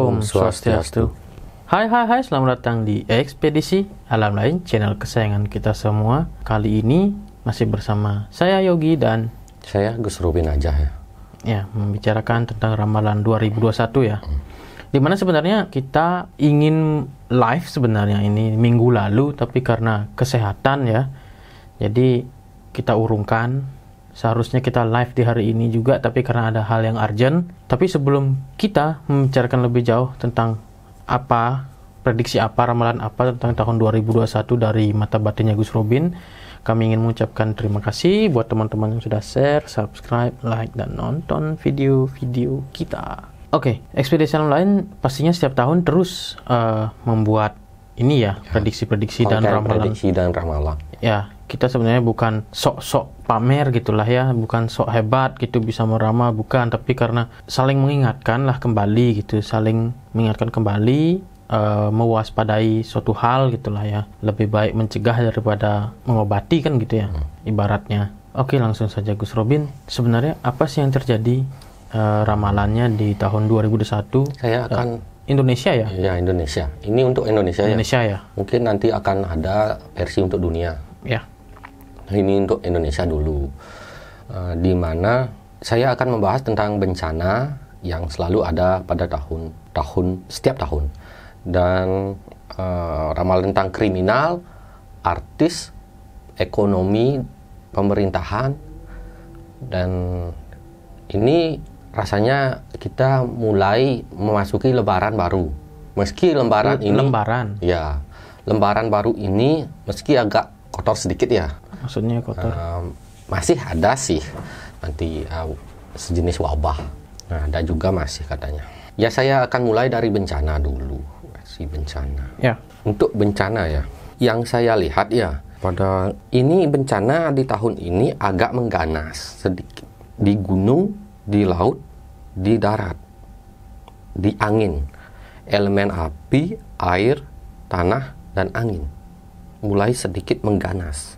Om Swastiastu. Hai, selamat datang di Ekspedisi Alam Lain, channel kesayangan kita semua. Kali ini masih bersama saya Yogi dan saya Gus Robin aja ya. Ya, membicarakan tentang ramalan 2021 ya. Dimana sebenarnya kita ingin live sebenarnya ini minggu lalu, tapi karena kesehatan ya, jadi kita urungkan. Seharusnya kita live di hari ini juga, tapi karena ada hal yang urgent. Tapi sebelum kita membicarakan lebih jauh tentang prediksi ramalan apa tentang tahun 2021 dari mata batinnya Gus Robin, kami ingin mengucapkan terima kasih buat teman-teman yang sudah share, subscribe, like, dan nonton video-video kita. Oke, ekspedisi alam lain pastinya setiap tahun terus membuat ini ya, prediksi-prediksi dan ramalan. Ya, kita sebenarnya bukan sok-sok pamer gitulah ya, bukan sok hebat gitu bisa meramal, bukan, tapi karena saling mengingatkan lah kembali gitu, saling mengingatkan kembali, mewaspadai suatu hal gitulah ya. Lebih baik mencegah daripada mengobati kan gitu ya, ibaratnya. Oke, langsung saja Gus Robin. Sebenarnya apa sih yang terjadi ramalannya di tahun 2021? Saya akan Indonesia ya? Ya, Indonesia. Ini untuk Indonesia ya? Mungkin nanti akan ada versi untuk dunia. Ya. Ini untuk Indonesia dulu. Di mana saya akan membahas tentang bencana yang selalu ada pada setiap tahun. Dan ramalan tentang kriminal, artis, ekonomi, pemerintahan. Dan ini rasanya kita mulai memasuki lebaran baru. Meski lembaran baru ini meski agak kotor sedikit ya. Maksudnya kotor? Masih ada sih nanti sejenis wabah. Nah, ada juga masih katanya. Ya, saya akan mulai dari bencana dulu. Versi bencana. Ya. Untuk bencana ya, yang saya lihat ya, pada ini bencana di tahun ini agak mengganas sedikit. Di gunung, di laut, di darat, di angin, elemen api, air, tanah, dan angin mulai sedikit mengganas.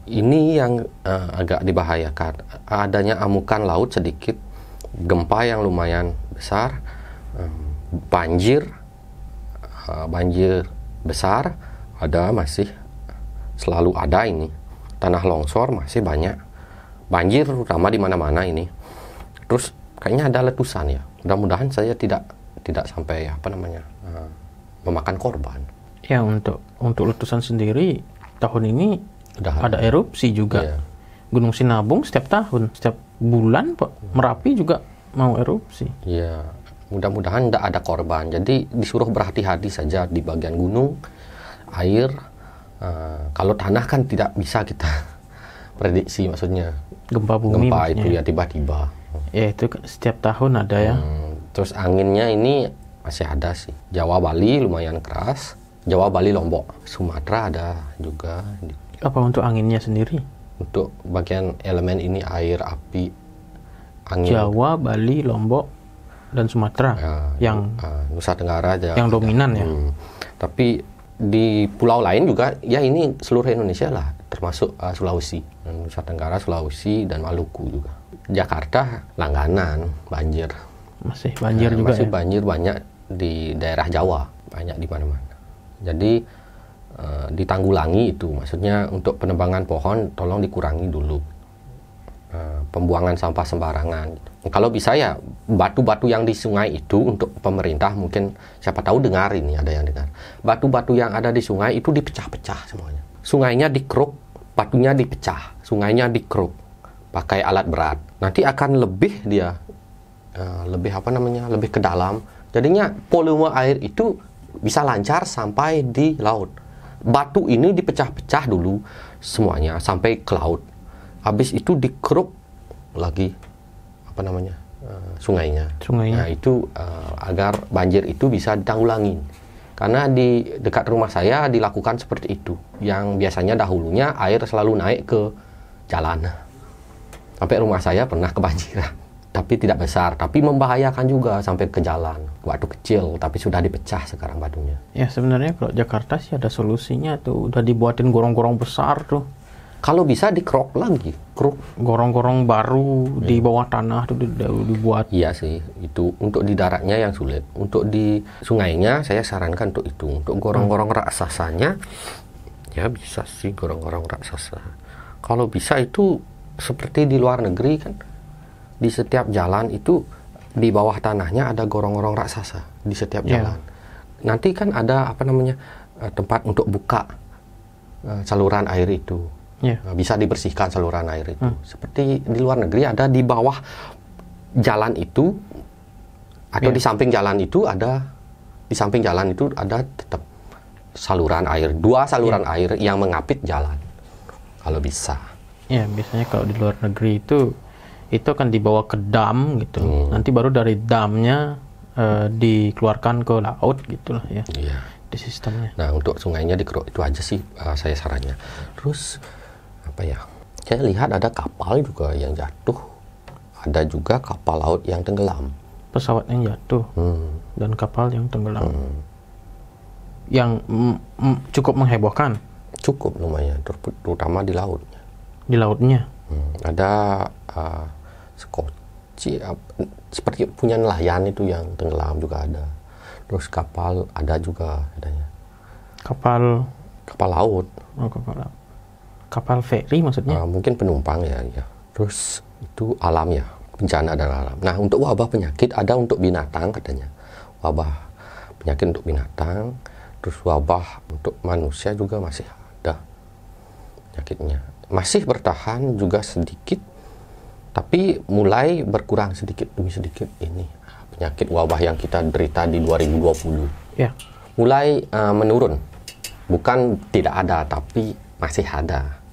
Ini yang agak dibahayakan. Adanya amukan laut sedikit, gempa yang lumayan besar, banjir besar masih selalu ada ini. Tanah longsor masih banyak. Banjir terutama di mana-mana ini. Terus kayaknya ada letusan ya. Mudah-mudahan saya tidak sampai memakan korban. Ya, untuk letusan sendiri tahun ini ada erupsi juga. Yeah. Gunung Sinabung setiap tahun, setiap bulan Merapi juga mau erupsi. Ya, mudah-mudahan tidak ada korban. Jadi disuruh berhati-hati saja di bagian gunung, air. Kalau tanah kan tidak bisa kita prediksi, maksudnya gempa bumi. Gempa itu ya tiba-tiba. Ya, itu setiap tahun ada ya. Terus anginnya ini masih ada sih. Jawa Bali lumayan keras. Jawa Bali Lombok, Sumatera ada juga. Apa untuk anginnya sendiri? Untuk bagian elemen ini air, api, angin. Jawa, Bali, Lombok, dan Sumatera yang Nusa Tenggara aja. Yang dominan ya. Tapi di pulau lain juga ya, ini seluruh Indonesia lah, termasuk Sulawesi, Nusa Tenggara, Sulawesi, dan Maluku juga. Jakarta langganan banjir. Masih banjir juga. Masih banjir banyak di daerah Jawa, banyak di mana-mana. Jadi ditanggulangi itu, maksudnya untuk penebangan pohon tolong dikurangi dulu, pembuangan sampah sembarangan. Kalau bisa ya batu-batu yang di sungai itu untuk pemerintah, mungkin siapa tahu dengar ini, ada yang dengar. Batu-batu yang ada di sungai itu dipecah-pecah semuanya. Sungainya dikeruk, batunya dipecah, sungainya dikeruk pakai alat berat. Nanti akan lebih lebih ke dalam. Jadinya volume air itu bisa lancar sampai di laut. Batu ini dipecah-pecah dulu semuanya sampai ke laut. Habis itu dikeruk lagi sungainya. Nah, itu agar banjir itu bisa ditanggulangi. Karena di dekat rumah saya dilakukan seperti itu. Yang biasanya dahulunya air selalu naik ke jalan. Sampai rumah saya pernah kebanjiran. Tapi tidak besar, tapi membahayakan juga sampai ke jalan. Batu kecil, tapi sudah dipecah sekarang batunya. Ya, sebenarnya kalau Jakarta sih ada solusinya tuh, udah dibuatin gorong-gorong besar tuh. Kalau bisa dikerok lagi, keruk. Gorong-gorong baru di bawah tanah itu dibuat. Iya sih, itu untuk di daratnya yang sulit. Untuk di sungainya saya sarankan untuk itu. Untuk gorong-gorong raksasanya, ya bisa sih gorong-gorong raksasa. Kalau bisa itu seperti di luar negeri kan, di setiap jalan itu di bawah tanahnya ada gorong-gorong raksasa di setiap jalan. Nanti kan ada tempat untuk buka saluran air itu. Bisa dibersihkan saluran air itu. Seperti di luar negeri ada di bawah jalan itu atau di samping jalan itu ada, tetap saluran air, 2 saluran air yang mengapit jalan. Kalau bisa. Ya, biasanya kalau di luar negeri itu akan dibawa ke dam gitu. Nanti baru dari damnya dikeluarkan ke laut gitulah ya. Iya. Di sistemnya. Nah, untuk sungainya dikeruk itu aja sih saya sarannya. Terus apa ya? Saya lihat ada kapal juga yang jatuh. Ada juga kapal laut yang tenggelam. Pesawat yang jatuh dan kapal yang tenggelam. Yang cukup menghebohkan. Cukup lumayan, terutama di lautnya. Di lautnya. Ada Skoci, seperti punya nelayan itu yang tenggelam juga ada. Terus kapal ada juga adanya. Kapal laut. Oh, kapal laut. Kapal feri maksudnya? Mungkin penumpang ya. Terus itu alam ya, bencana dan alam. Nah, untuk wabah penyakit ada untuk binatang katanya. Wabah penyakit untuk binatang, terus wabah untuk manusia juga masih ada penyakitnya. Masih bertahan juga sedikit, tapi mulai berkurang sedikit demi sedikit ini. Penyakit wabah yang kita derita di 2020. Ya. Mulai menurun. Bukan tidak ada, tapi masih ada.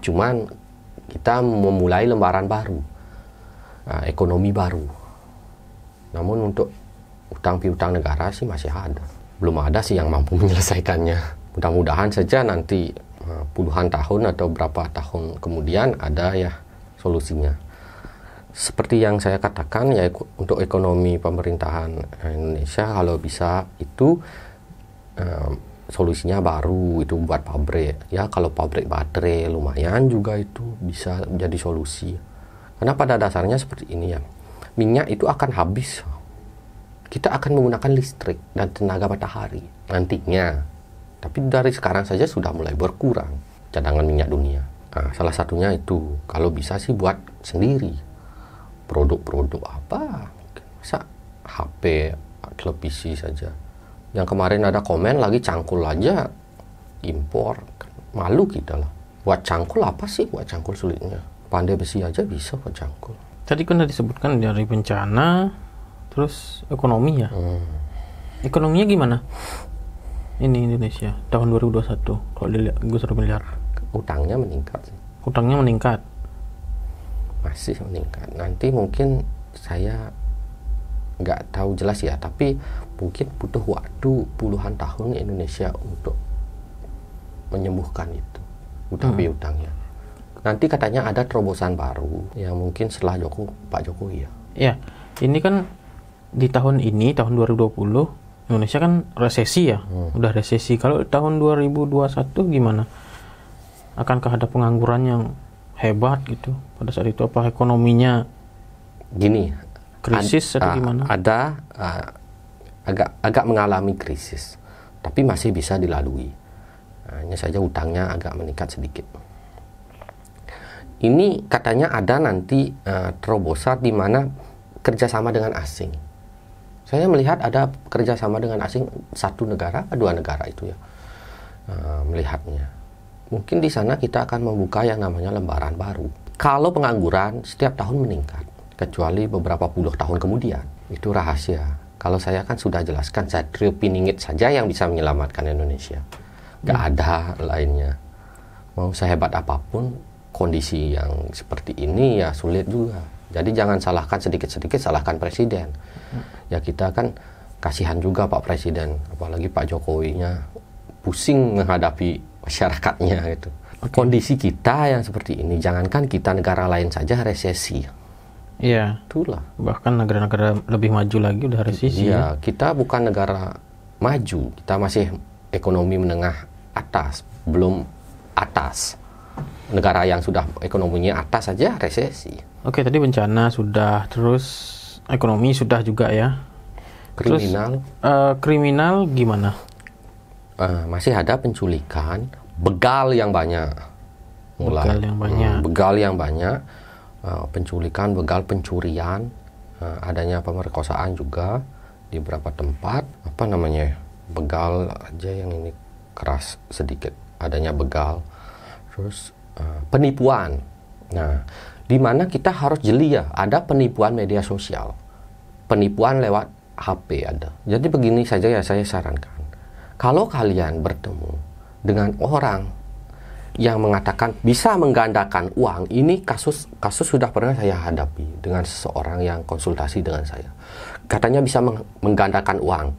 Cuman kita memulai lembaran baru, ekonomi baru. Namun untuk utang piutang negara sih masih ada. Belum ada sih yang mampu menyelesaikannya. Mudah-mudahan saja nanti puluhan tahun atau berapa tahun kemudian ada ya solusinya. Seperti yang saya katakan ya, untuk ekonomi pemerintahan Indonesia kalau bisa itu solusinya baru itu buat pabrik ya. Kalau pabrik baterai lumayan juga itu bisa jadi solusi, karena pada dasarnya seperti ini ya, minyak itu akan habis, kita akan menggunakan listrik dan tenaga matahari nantinya, tapi dari sekarang saja sudah mulai berkurang cadangan minyak dunia. Nah, salah satunya itu kalau bisa sih buat sendiri produk-produk apa, masa HP, televisi saja. Yang kemarin ada komen lagi cangkul aja impor, malu kita lah. Buat cangkul apa sih? Buat cangkul sulitnya. Pandai besi aja bisa buat cangkul. Tadi kan udah disebutkan dari bencana, terus ekonomi ya. Ekonominya gimana? Ini Indonesia tahun 2021 kalau dilihat gusur miliar. Utangnya meningkat sih. Utangnya meningkat. Masih meningkat. Nanti mungkin saya nggak tahu jelas ya, tapi mungkin butuh waktu puluhan tahun Indonesia untuk menyembuhkan itu utang piutangnya. Nanti katanya ada terobosan baru yang mungkin setelah Pak Jokowi ya. Ya, ini kan di tahun ini tahun 2020 Indonesia kan resesi ya, udah resesi. Kalau tahun 2021 gimana? Akankah ada pengangguran yang hebat gitu pada saat itu? Apa ekonominya gini? Krisis atau gimana? Ada agak mengalami krisis, tapi masih bisa dilalui. Hanya saja utangnya agak meningkat sedikit. Ini katanya ada nanti terobosan di mana kerjasama dengan asing. Saya melihat ada kerjasama dengan asing, 1 negara, 2 negara itu ya, melihatnya. Mungkin di sana kita akan membuka yang namanya lembaran baru. Kalau pengangguran setiap tahun meningkat, kecuali beberapa puluh tahun kemudian, itu rahasia. Kalau saya kan sudah jelaskan, Satrio Piningit saja yang bisa menyelamatkan Indonesia. Gak ada lainnya. Mau sehebat apapun, kondisi yang seperti ini ya sulit juga. Jadi jangan salahkan sedikit-sedikit, salahkan presiden. Ya kita kan kasihan juga Pak Presiden, apalagi Pak Jokowinya pusing menghadapi masyarakatnya gitu. Kondisi kita yang seperti ini, jangankan kita, negara lain saja resesi. Iya. Itulah. Bahkan negara-negara lebih maju lagi udah resesi. Iya, kita bukan negara maju, kita masih ekonomi menengah atas, belum atas. Negara yang sudah ekonominya atas saja resesi. Oke, tadi bencana sudah, terus ekonomi sudah juga ya. Kriminal. Terus, kriminal gimana? Masih ada penculikan, begal yang banyak. Begal yang banyak. Begal yang banyak, penculikan, begal, pencurian, adanya pemerkosaan juga di beberapa tempat. Apa namanya? Begal aja yang ini keras sedikit. Adanya begal. Terus penipuan. Nah, di mana kita harus jeli ya. Ada penipuan media sosial, penipuan lewat HP ada. Jadi begini saja ya, saya sarankan. Kalau kalian bertemu dengan orang yang mengatakan bisa menggandakan uang, ini kasus sudah pernah saya hadapi dengan seseorang yang konsultasi dengan saya. Katanya bisa menggandakan uang.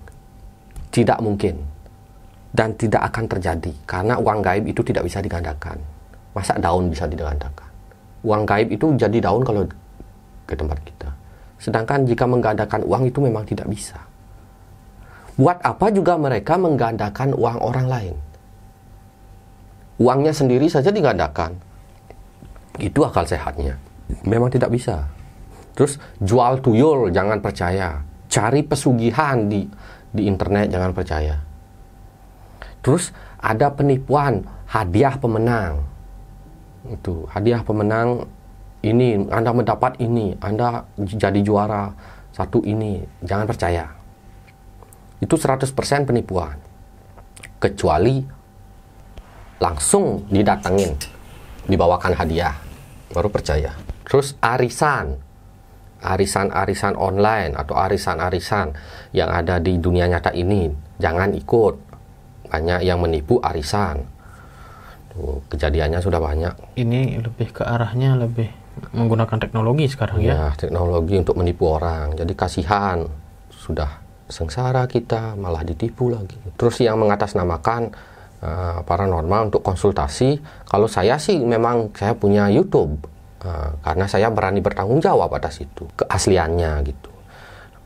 Tidak mungkin. Dan tidak akan terjadi. Karena uang gaib itu tidak bisa digandakan. Masa daun bisa digandakan? Uang gaib itu jadi daun kalau ke tempat kita. Sedangkan jika menggandakan uang itu memang tidak bisa. Buat apa juga mereka menggandakan uang orang lain? Uangnya sendiri saja digandakan. Itu akal sehatnya. Memang tidak bisa. Terus jual tuyul, jangan percaya. Cari pesugihan di internet, jangan percaya. Terus ada penipuan hadiah pemenang. Itu hadiah pemenang ini, Anda mendapat ini, Anda jadi juara satu ini, jangan percaya. Itu 100% penipuan. Kecuali langsung didatengin, dibawakan hadiah, baru percaya. Terus arisan online atau arisan yang ada di dunia nyata ini, jangan ikut. Banyak yang menipu arisan. Tuh, kejadiannya sudah banyak. Ini lebih ke arahnya lebih menggunakan teknologi sekarang ya. Teknologi untuk menipu orang. Jadi kasihan, sudah sengsara kita, malah ditipu lagi. Terus yang mengatasnamakan paranormal untuk konsultasi, kalau saya sih memang saya punya YouTube, karena saya berani bertanggung jawab atas itu, keasliannya gitu.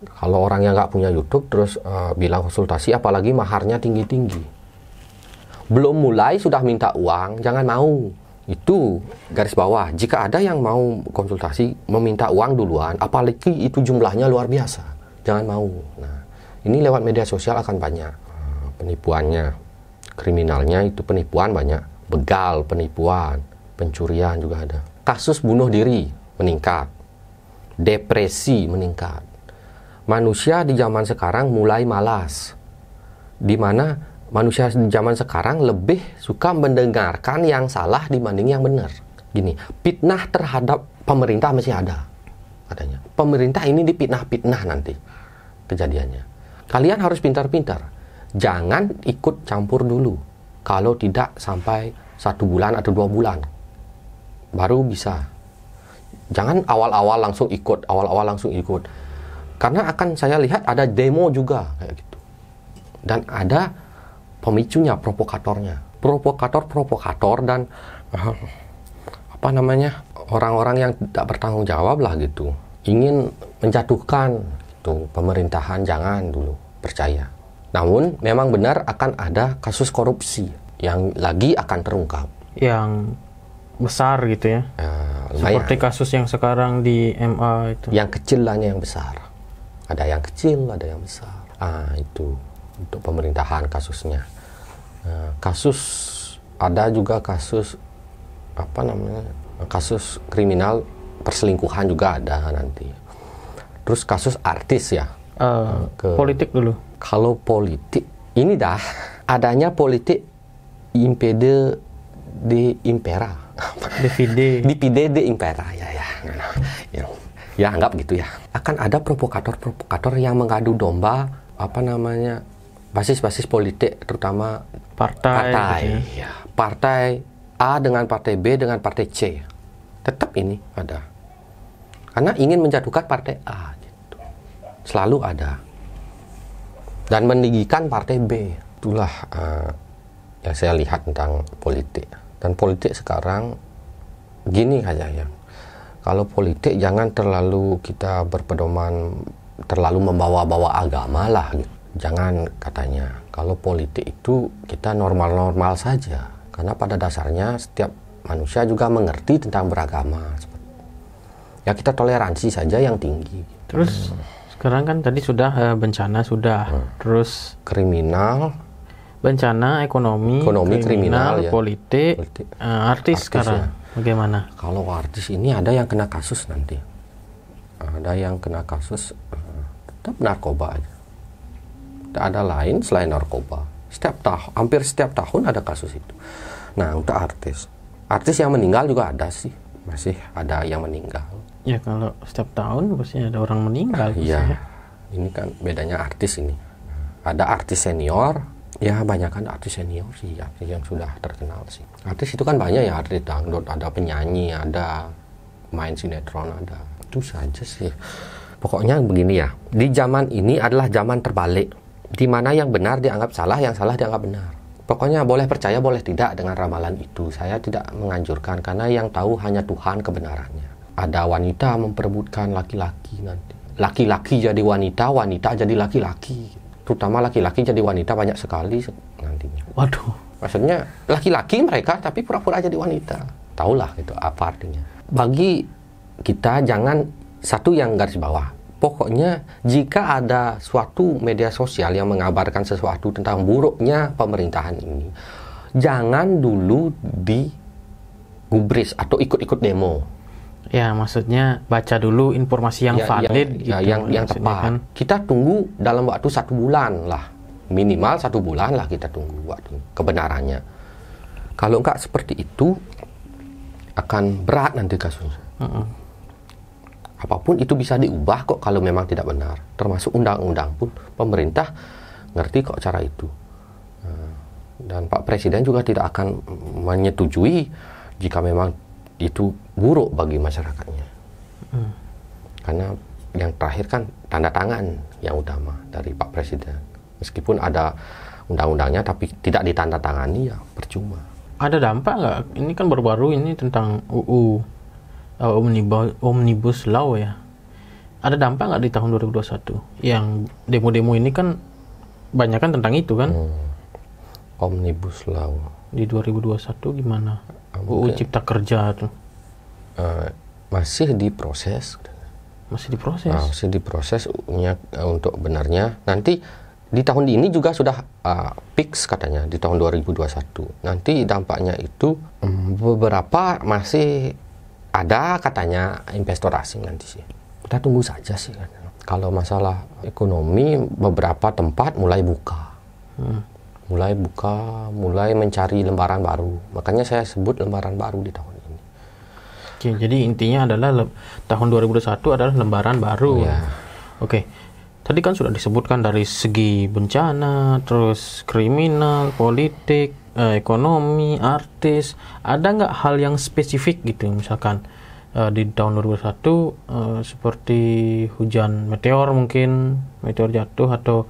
Kalau orang yang nggak punya YouTube terus bilang konsultasi, apalagi maharnya tinggi-tinggi, belum mulai sudah minta uang, jangan mau. Itu garis bawah. Jika ada yang mau konsultasi meminta uang duluan, apalagi itu jumlahnya luar biasa, jangan mau. Nah, ini lewat media sosial akan banyak penipuannya. Kriminalnya itu penipuan banyak. Begal, penipuan, pencurian juga ada. Kasus bunuh diri meningkat. Depresi meningkat. Manusia di zaman sekarang mulai malas. Di mana manusia di zaman sekarang lebih suka mendengarkan yang salah dibanding yang benar. Gini, fitnah terhadap pemerintah masih ada. Katanya, pemerintah ini dipitnah-pitnah nanti kejadiannya. Kalian harus pintar-pintar. Jangan ikut campur dulu. Kalau tidak sampai 1 bulan atau 2 bulan baru bisa. Jangan awal-awal langsung ikut. Karena akan saya lihat ada demo juga kayak gitu. Dan ada pemicunya, provokatornya. Provokator dan orang-orang yang tidak bertanggung jawab lah gitu. Ingin menjatuhkan gitu, pemerintahan, jangan dulu percaya. Namun memang benar akan ada kasus korupsi yang lagi akan terungkap. Yang besar gitu ya. Seperti kasus yang sekarang di MA itu. Yang kecil hanya yang besar. Ada yang kecil, ada yang besar. Itu untuk pemerintahan kasusnya. Ada juga kasus kasus kriminal perselingkuhan juga ada nanti. Terus kasus artis ya. Politik dulu. Kalau politik, ini dah adanya politik impede de impera. Divide de impera, ya anggap gitu ya. Akan ada provokator yang mengadu domba, basis-basis politik, terutama partai. Gitu ya. Ya. Partai A dengan partai B dengan partai C. Tetap ini ada. Karena ingin menjatuhkan partai A gitu. Selalu ada. Dan meninggikan partai B. Itulah yang saya lihat tentang politik. Dan politik sekarang gini aja ya. Kalau politik jangan terlalu kita berpedoman, terlalu membawa-bawa agama lah gitu. Jangan katanya. Kalau politik itu kita normal-normal saja. Karena pada dasarnya setiap manusia juga mengerti tentang beragama. Ya kita toleransi saja yang tinggi. Terus sekarang kan tadi sudah bencana sudah, terus kriminal, bencana ekonomi, kriminal, ya. Politik, artis sekarang ya. Bagaimana? Kalau artis ini ada yang kena kasus nanti, ada yang kena kasus tetap narkoba aja. Tidak ada lain selain narkoba. Hampir setiap tahun ada kasus itu. Nah untuk artis yang meninggal juga ada sih, masih ada yang meninggal. Ya kalau setiap tahun pasti ada orang meninggal. Iya, ini kan bedanya artis ini. Ada artis senior, ya banyak kan artis senior sih, artis yang sudah terkenal sih. Artis itu kan banyak ya, artis dangdut, ada penyanyi, ada main sinetron, ada. Itu saja sih. Pokoknya begini ya, di zaman ini adalah zaman terbalik, di mana yang benar dianggap salah, yang salah dianggap benar. Pokoknya boleh percaya, boleh tidak dengan ramalan itu. Saya tidak menganjurkan, karena yang tahu hanya Tuhan kebenarannya. Ada wanita memperebutkan laki-laki nanti. Laki-laki jadi wanita, wanita jadi laki-laki. Terutama laki-laki jadi wanita banyak sekali nantinya. Waduh. Maksudnya laki-laki mereka tapi pura-pura jadi wanita. Tahulah itu apa artinya. Bagi kita jangan, satu yang garis bawah. Pokoknya jika ada suatu media sosial yang mengabarkan sesuatu tentang buruknya pemerintahan ini, jangan dulu digubris atau ikut-ikut demo. Ya, maksudnya baca dulu informasi yang valid, yang tepat. Kan? Kita tunggu dalam waktu 1 bulan lah, minimal 1 bulan lah kita tunggu waktu kebenarannya. Kalau enggak seperti itu, akan berat nanti kasusnya. Apapun itu bisa diubah kok kalau memang tidak benar. Termasuk undang-undang pun pemerintah ngerti kok cara itu. Dan Pak Presiden juga tidak akan menyetujui jika memang itu buruk bagi masyarakatnya. Karena yang terakhir kan tanda tangan yang utama dari Pak Presiden. Meskipun ada undang-undangnya tapi tidak ditandatangani, ya percuma. Ada dampak nggak? Ini kan baru-baru ini tentang UU Omnibus Law ya. Ada dampak nggak di tahun 2021? Yang demo-demo ini kan banyak kan tentang itu kan? Omnibus Law. Di 2021 gimana? UU Cipta Kerja tuh. Masih diproses. Masih diproses? Masih diproses untuk benarnya. Nanti di tahun ini juga sudah fix katanya di tahun 2021. Nanti dampaknya itu beberapa masih ada katanya investor asing nanti sih. Kita tunggu saja sih. Kalau masalah ekonomi, beberapa tempat mulai buka. Mulai mencari lembaran baru. Makanya saya sebut lembaran baru di tahun ini. Oke, jadi intinya adalah tahun 2021 adalah lembaran baru. Ya. Oke. Tadi kan sudah disebutkan dari segi bencana, terus kriminal, politik, ekonomi, artis. Ada nggak hal yang spesifik gitu, misalkan di tahun 2021 seperti hujan meteor mungkin, meteor jatuh, atau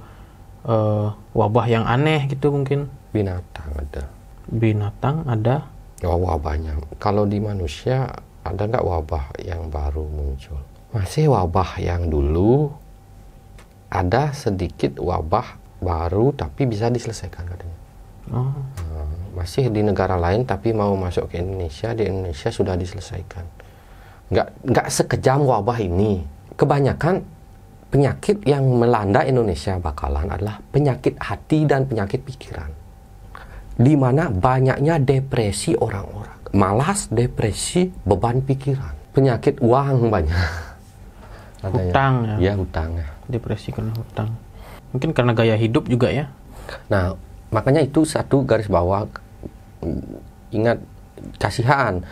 wabah yang aneh gitu mungkin? Binatang ada? Wabahnya. Kalau di manusia ada nggak wabah yang baru muncul? Masih wabah yang dulu. Ada sedikit wabah baru tapi bisa diselesaikan katanya. Masih di negara lain tapi mau masuk ke Indonesia, di Indonesia sudah diselesaikan. Nggak sekejam wabah ini. Kebanyakan penyakit yang melanda Indonesia bakalan adalah penyakit hati dan penyakit pikiran. Di mana banyaknya depresi orang-orang. Malas, depresi, beban pikiran. Penyakit uang banyak. Hutang ya? Ya, hutang ya. Depresi karena hutang. Mungkin karena gaya hidup juga ya? Nah, makanya itu satu garis bawah. Ingat, kasihan.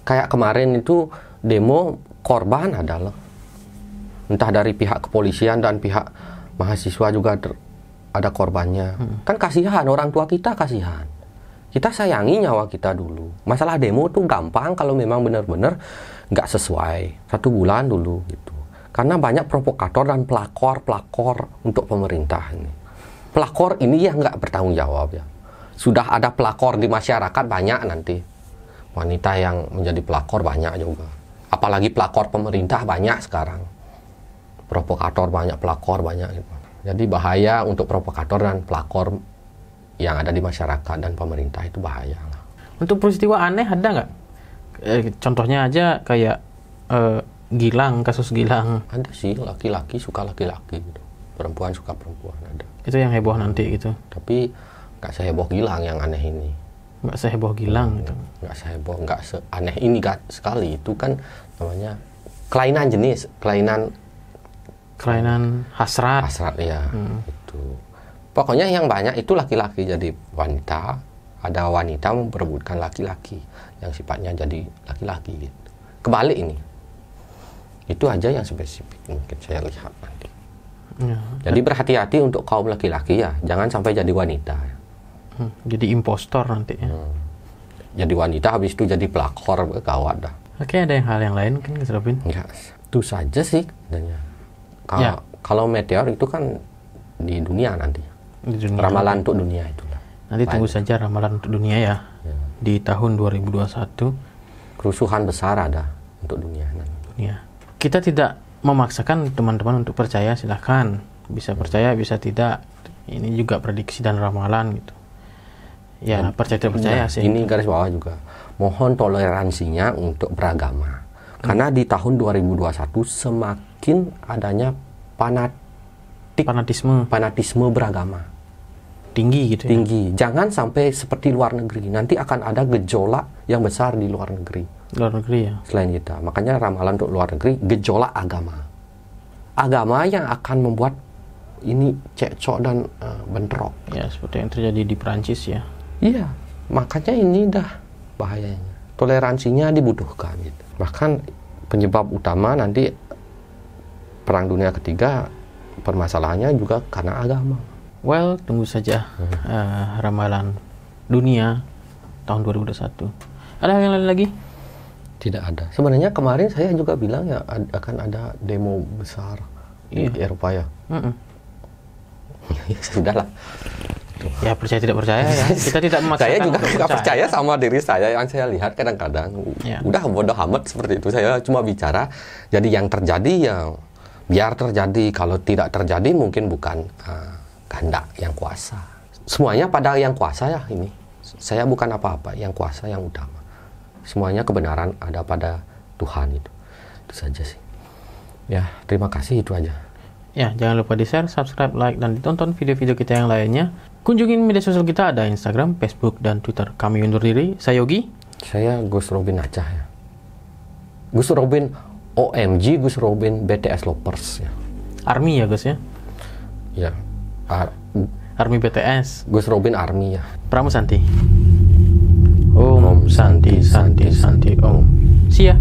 Kayak kemarin itu demo, korban adalah entah dari pihak kepolisian dan pihak mahasiswa juga ada korbannya. Kan kasihan, orang tua kita kasihan. Kita sayangi nyawa kita dulu. Masalah demo tuh gampang kalau memang benar-benar nggak sesuai. 1 bulan dulu gitu. Karena banyak provokator dan pelakor untuk pemerintah ini. Pelakor ini yang nggak bertanggung jawab ya. Sudah ada pelakor di masyarakat banyak nanti. Wanita yang menjadi pelakor banyak juga. Apalagi pelakor pemerintah banyak sekarang. Provokator banyak, pelakor banyak gitu. Jadi bahaya untuk provokator dan pelakor yang ada di masyarakat dan pemerintah, itu bahaya. Untuk peristiwa aneh ada nggak? Contohnya aja kayak Gilang, kasus Gilang. Ada sih, laki-laki suka laki-laki gitu. Perempuan suka perempuan, ada. Itu yang heboh nanti gitu. Tapi nggak seheboh Gilang yang aneh ini. Nggak seheboh Gilang gitu. Nggak seheboh, nggak seaneh ini sekali. Itu kan namanya kelainan jenis, kelainan hasrat. Hasrat ya. Itu. Pokoknya yang banyak itu laki-laki jadi wanita. Ada wanita memperebutkan laki-laki yang sifatnya jadi laki-laki gitu. Kebalik ini. Itu aja yang spesifik mungkin saya lihat nanti. Ya. Jadi berhati-hati untuk kaum laki-laki ya, jangan sampai jadi wanita. Jadi impostor nanti ya. Jadi wanita habis itu jadi pelakor, gawat dah. Oke, ada hal yang lain mungkin Gus Robin? Ya, itu saja sih. Kalau meteor itu kan di dunia nanti. Di dunia. Ramalan untuk dunia itulah. Nanti tunggu saja ramalan untuk dunia ya. Di tahun 2021. Kerusuhan besar ada untuk dunia nanti. Ya. Kita tidak memaksakan teman-teman untuk percaya, silahkan. Bisa percaya, bisa tidak. Ini juga prediksi dan ramalan gitu. Ya, percaya tidak percaya sih. Ini garis bawah juga. Mohon toleransinya untuk beragama. Karena di tahun 2021 semakin adanya fanatisme beragama. Tinggi gitu ya. Tinggi. Jangan sampai seperti luar negeri. Nanti akan ada gejolak yang besar di luar negeri. Luar negeri ya. Selain kita. Makanya ramalan untuk luar negeri, gejolak agama. Agama yang akan membuat ini cekcok dan bentrok. Ya, seperti yang terjadi di Perancis ya. Iya, makanya ini dah bahayanya. Toleransinya dibutuhkan gitu. Bahkan penyebab utama nanti Perang Dunia Ketiga permasalahannya juga karena agama. Well, tunggu saja ramalan dunia tahun 2021. Ada hal yang lain lagi? Tidak ada. Sebenarnya kemarin saya juga bilang ya akan ada demo besar di Eropa ya. Ya sudahlah. Ya percaya tidak percaya ya. Kita tidak memaksakan. Saya juga nggak percaya sama diri saya yang saya lihat kadang-kadang. Udah bodoh amat seperti itu. Saya cuma bicara. Jadi yang terjadi ya biar terjadi. Kalau tidak terjadi mungkin bukan kehendak yang kuasa. Semuanya pada yang kuasa ya ini. Saya bukan apa-apa. Yang kuasa yang utama. Semuanya kebenaran ada pada Tuhan itu. Itu saja sih. Ya, terima kasih itu aja. Ya, jangan lupa di-share, subscribe, like, dan ditonton video-video kita yang lainnya. Kunjungi media sosial kita, ada Instagram, Facebook, dan Twitter. Kami undur diri. Saya Yogi. Saya Gus Robin Acah ya. Gus Robin OMG, Gus Robin BTS Lovers ya. Army ya Gus ya? Ya. Army BTS. Gus Robin Army ya. Pramu Santi. Om Santi Santi Santi Om. See ya.